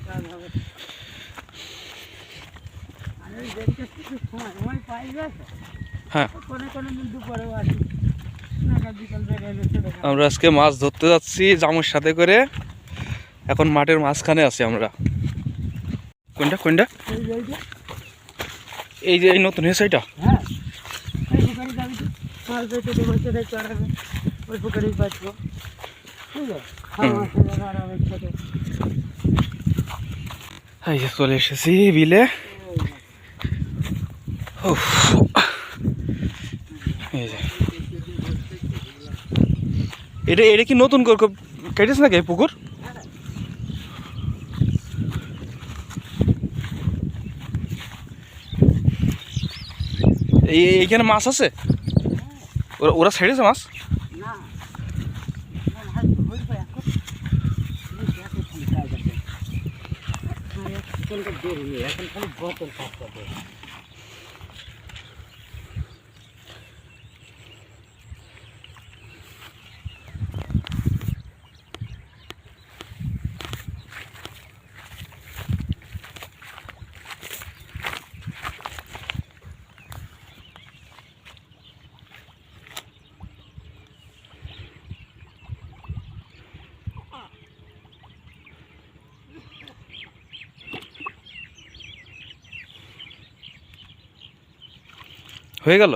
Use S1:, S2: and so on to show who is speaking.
S1: কাজ হবে। আর ওই দেরিতে কিছু সময় পাই গেছে।
S2: হ্যাঁ,
S1: কোনো দিন দুপুরেও আসি, নাগাদ বিকাল বেরিয়ে গেছে।
S2: আমরা আজকে মাছ ধরতে যাচ্ছি জামুর সাথে করে। এখন মাঠের মাঝখানে আছি আমরা। কোনটা কোনটা? এই যে এই নতুন হয়েছে এটা।
S1: হ্যাঁ, এই পুকুরে যাবি তো, মাছ ধরতে দেবো, সেটাই চড়াবে, ওই পুকুরেই বাঁচবো। ঠিক আছে, মাছের ব্যাপার হবে ছোট।
S2: এই যে চলে এসেছি বিলে। উফ, এই যে এটা এটা কি নতুন করে কেটেছে নাকি এই পুকুর? এইখানে মাছ আছে? ওরা ওরা ছেড়েছে মাছ?
S1: না, মাছ ধরবো এখন, এখন দেরি নেই, এখন খালি বোতল থাকতে হবে।
S2: হয়ে গেল।